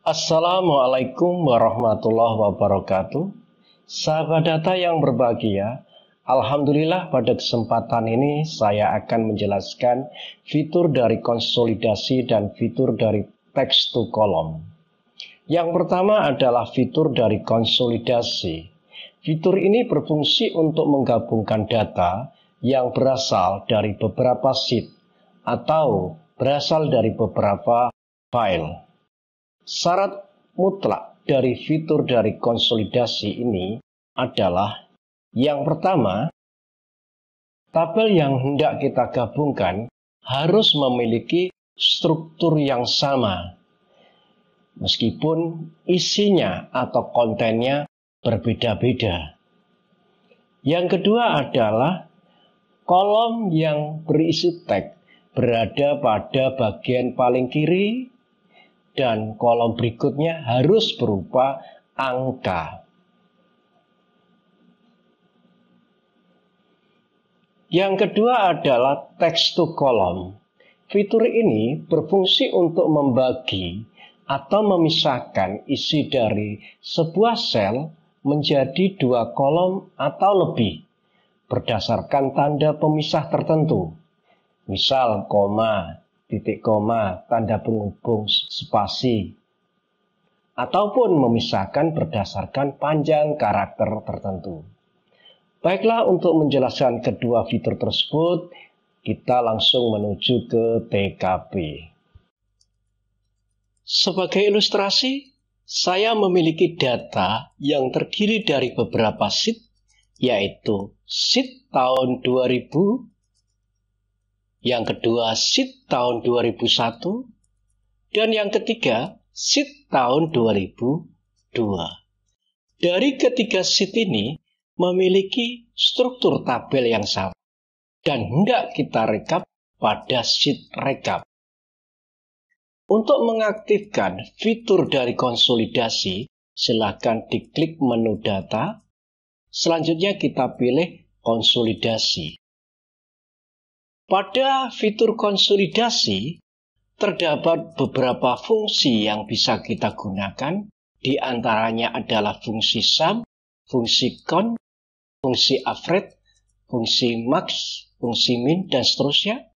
Assalamualaikum warahmatullahi wabarakatuh. Sahabat data yang berbahagia, Alhamdulillah pada kesempatan ini saya akan menjelaskan fitur dari konsolidasi dan fitur dari text to column. Yang pertama adalah fitur dari konsolidasi. Fitur ini berfungsi untuk menggabungkan data yang berasal dari beberapa sheet atau berasal dari beberapa file. Syarat mutlak dari fitur dari konsolidasi ini adalah yang pertama, tabel yang hendak kita gabungkan harus memiliki struktur yang sama, meskipun isinya atau kontennya berbeda-beda. Yang kedua adalah kolom yang berisi teks berada pada bagian paling kiri dan kolom berikutnya harus berupa angka. Yang kedua adalah text to column. Fitur ini berfungsi untuk membagi atau memisahkan isi dari sebuah sel menjadi dua kolom atau lebih berdasarkan tanda pemisah tertentu. Misal koma, titik koma, tanda penghubung, spasi, ataupun memisahkan berdasarkan panjang karakter tertentu. Baiklah, untuk menjelaskan kedua fitur tersebut, kita langsung menuju ke TKP. Sebagai ilustrasi, saya memiliki data yang terdiri dari beberapa sheet, yaitu sheet tahun 2000, yang kedua sheet tahun 2001, dan yang ketiga sheet tahun 2002. Dari ketiga sheet ini memiliki struktur tabel yang sama dan hendak kita rekap pada sheet rekap. Untuk mengaktifkan fitur dari konsolidasi, silakan diklik menu data. Selanjutnya kita pilih konsolidasi. Pada fitur konsolidasi, terdapat beberapa fungsi yang bisa kita gunakan. Di antaranya adalah fungsi sum, fungsi count, fungsi average, fungsi max, fungsi min, dan seterusnya.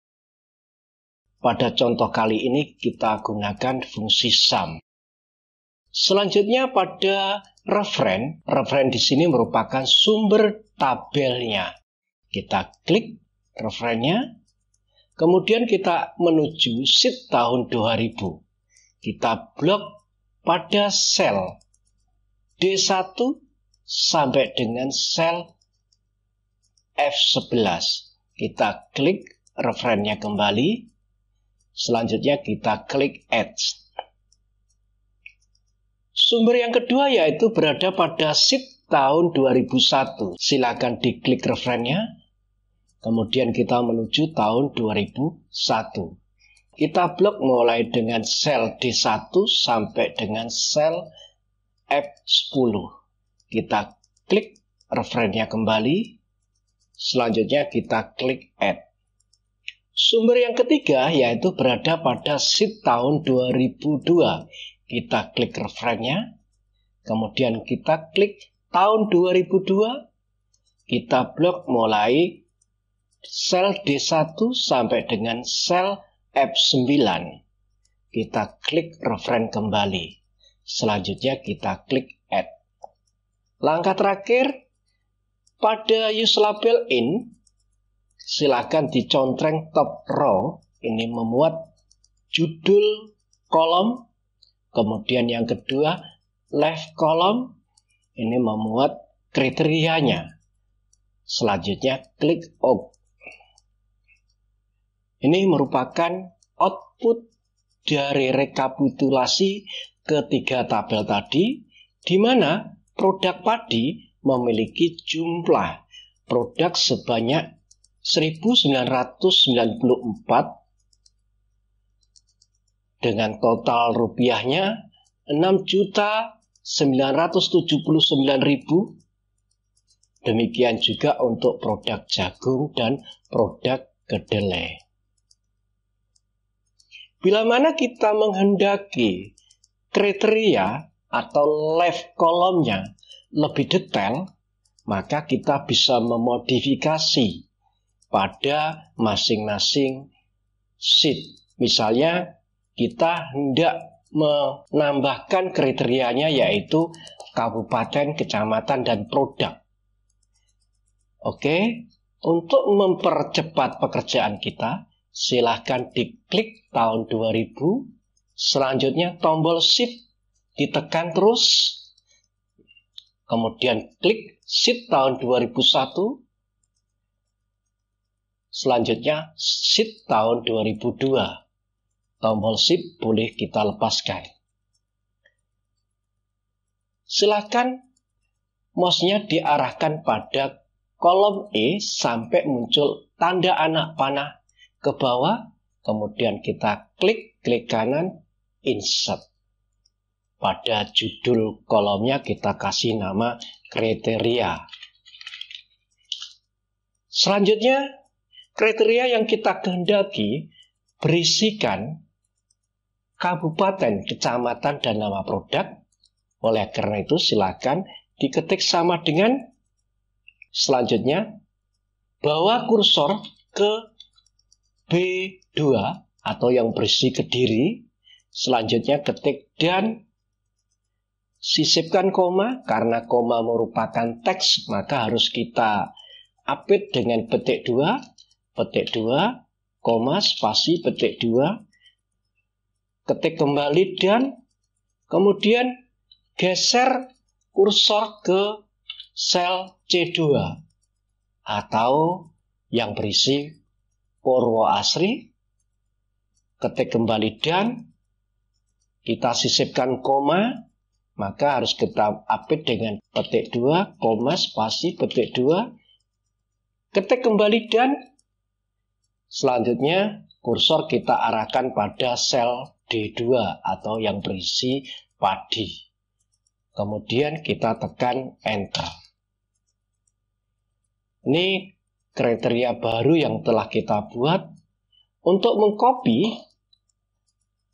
Pada contoh kali ini kita gunakan fungsi sum. Selanjutnya pada referen. Referen di sini merupakan sumber tabelnya. Kita klik referennya. Kemudian kita menuju sheet tahun 2000. Kita blok pada sel D1 sampai dengan sel F11. Kita klik referennya kembali. Selanjutnya kita klik Add. Sumber yang kedua yaitu berada pada sheet tahun 2001. Silakan diklik referennya. Kemudian kita menuju tahun 2001. Kita blok mulai dengan sel D1 sampai dengan sel F10. Kita klik referennya kembali. Selanjutnya kita klik Add. Sumber yang ketiga yaitu berada pada sheet tahun 2002. Kita klik referennya. Kemudian kita klik tahun 2002. Kita blok mulai sel D1 sampai dengan sel F9. Kita klik referen kembali. Selanjutnya kita klik Add. Langkah terakhir, pada use label in, silakan dicontreng top row. Ini memuat judul kolom. Kemudian yang kedua, left column. Ini memuat kriterianya. Selanjutnya klik OK. Ini merupakan output dari rekapitulasi ketiga tabel tadi, di mana produk padi memiliki jumlah produk sebanyak 1994 dengan total rupiahnya 6.979.000. Demikian juga untuk produk jagung dan produk kedelai. Bila mana kita menghendaki kriteria atau left kolomnya lebih detail, maka kita bisa memodifikasi pada masing-masing sheet. Misalnya kita hendak menambahkan kriterianya yaitu kabupaten, kecamatan, dan produk. Oke, untuk mempercepat pekerjaan kita, silahkan diklik tahun 2000. Selanjutnya tombol shift ditekan terus. Kemudian klik sheet tahun 2001. Selanjutnya sheet tahun 2002. Tombol shift boleh kita lepaskan. Silakan mouse-nya diarahkan pada kolom E sampai muncul tanda anak panah ke bawah. Kemudian kita klik kanan, insert. Pada judul kolomnya kita kasih nama kriteria. Selanjutnya, kriteria yang kita kehendaki berisikan kabupaten, kecamatan, dan nama produk. Oleh karena itu, silakan diketik sama dengan selanjutnya, bawa kursor ke B2 atau yang berisi Kediri. Selanjutnya ketik dan sisipkan koma, karena koma merupakan teks, maka harus kita update dengan petik 2, koma, spasi, petik 2, ketik kembali dan kemudian geser kursor ke sel C2 atau yang berisi Purwo Asri, ketik kembali dan kita sisipkan koma, maka harus kita update dengan petik 2, koma, spasi, petik 2, ketik kembali dan selanjutnya kursor kita arahkan pada sel D2 atau yang berisi padi. Kemudian kita tekan enter. Ini kriteria baru yang telah kita buat. Untuk mengcopy,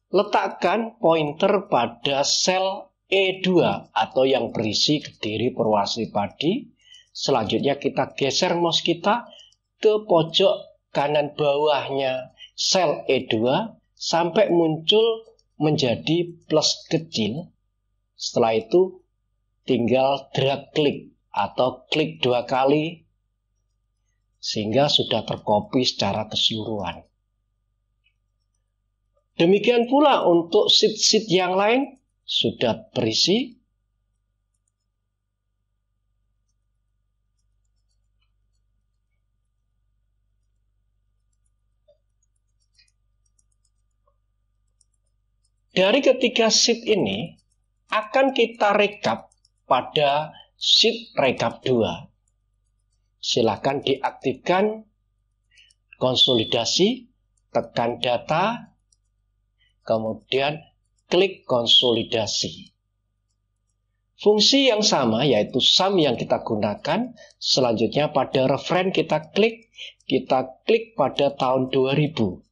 letakkan pointer pada sel E2 atau yang berisi Kediri, Purwoasri, padi. Selanjutnya kita geser mouse kita ke pojok kanan bawahnya sel E2 sampai muncul menjadi plus kecil. Setelah itu tinggal drag klik atau klik 2 kali sehingga sudah tercopy secara keseluruhan. Demikian pula untuk sheet-sheet yang lain sudah berisi. Dari ketiga sheet ini akan kita rekap pada sheet rekap 2. Silakan diaktifkan konsolidasi, tekan data, kemudian klik konsolidasi. Fungsi yang sama yaitu sum yang kita gunakan. Selanjutnya pada referen kita klik pada tahun 2000.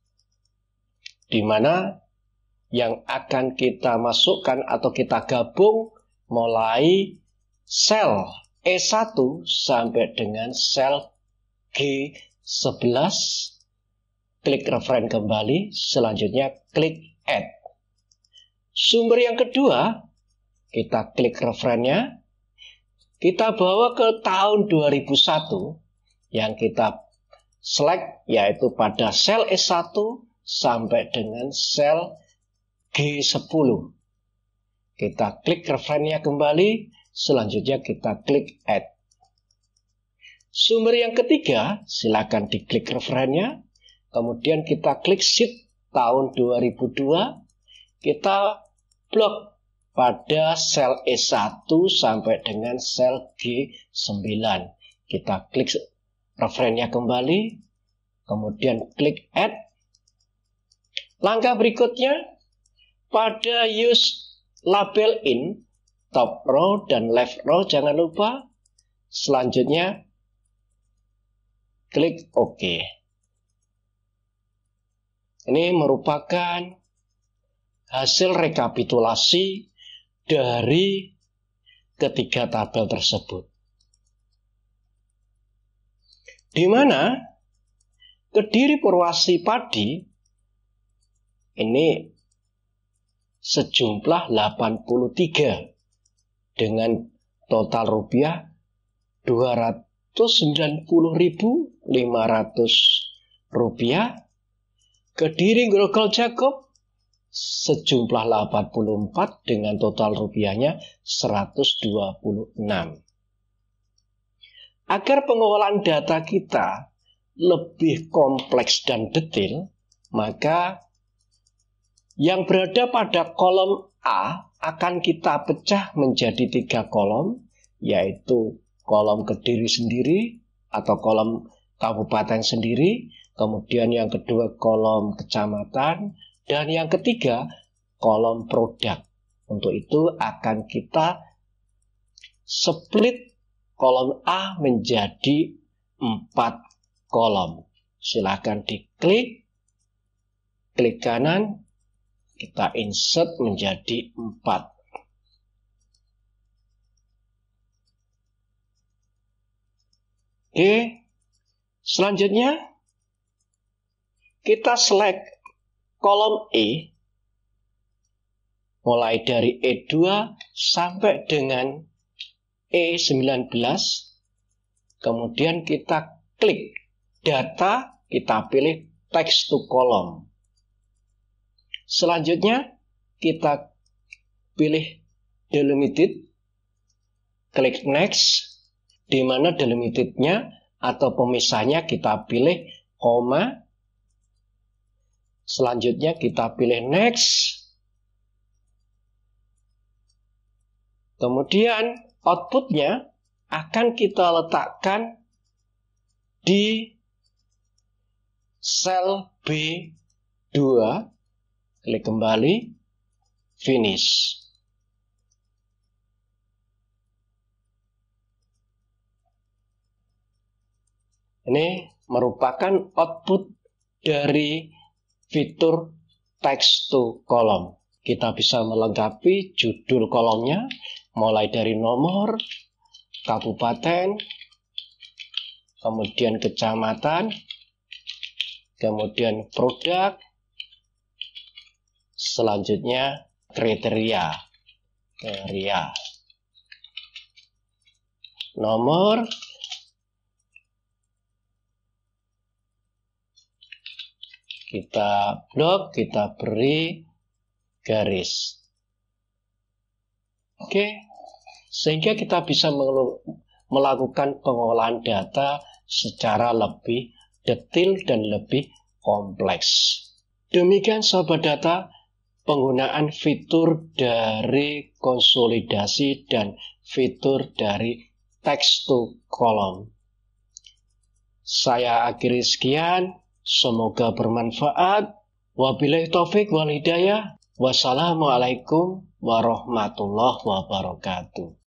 Di mana yang akan kita masukkan atau kita gabung mulai sel E1 sampai dengan sel G11. Klik referen kembali, selanjutnya klik add. Sumber yang kedua, kita klik referennya, kita bawa ke tahun 2001 yang kita select yaitu pada sel E1 sampai dengan sel G10. Kita klik referennya kembali, selanjutnya kita klik add. Sumber yang ketiga, silakan diklik referennya, kemudian kita klik sheet tahun 2002, kita blok pada sel E1 sampai dengan sel G9. Kita klik referennya kembali, kemudian klik add. Langkah berikutnya, pada use label in, top row dan left row jangan lupa. Selanjutnya, klik OK. Ini merupakan hasil rekapitulasi dari ketiga tabel tersebut. Di mana Kediri Purwasi Padi ini sejumlah 83 dengan total rupiah 290.500 rupiah. Kediri Grogol Jacob sejumlah 84 dengan total rupiahnya 126. Agar pengelolaan data kita lebih kompleks dan detail, maka yang berada pada kolom A akan kita pecah menjadi 3 kolom, yaitu kolom Kediri sendiri atau kolom kabupaten sendiri, kemudian yang kedua kolom kecamatan, dan yang ketiga kolom produk. Untuk itu akan kita split kolom A menjadi 4 kolom. Silakan diklik, klik kanan, kita insert menjadi 4. Oke, selanjutnya kita select kolom E mulai dari E2 sampai dengan E19. Kemudian kita klik data, kita pilih text to column. Selanjutnya kita pilih delimited, klik next, di mana delimitednya atau pemisahnya kita pilih koma. Selanjutnya kita pilih next. Kemudian outputnya akan kita letakkan di sel B2. Klik kembali, finish. Ini merupakan output dari fitur text to column. Kita bisa melengkapi judul kolomnya mulai dari nomor, kabupaten, kemudian kecamatan, kemudian produk, selanjutnya kriteria, nomor, kita blok, kita beri garis. Oke, sehingga kita bisa melakukan pengolahan data secara lebih detail dan lebih kompleks. Demikian sahabat data, penggunaan fitur dari konsolidasi dan fitur dari text to column. Saya akhiri sekian, semoga bermanfaat. Wabillahi taufik wal hidayah. Wassalamualaikum warahmatullahi wabarakatuh.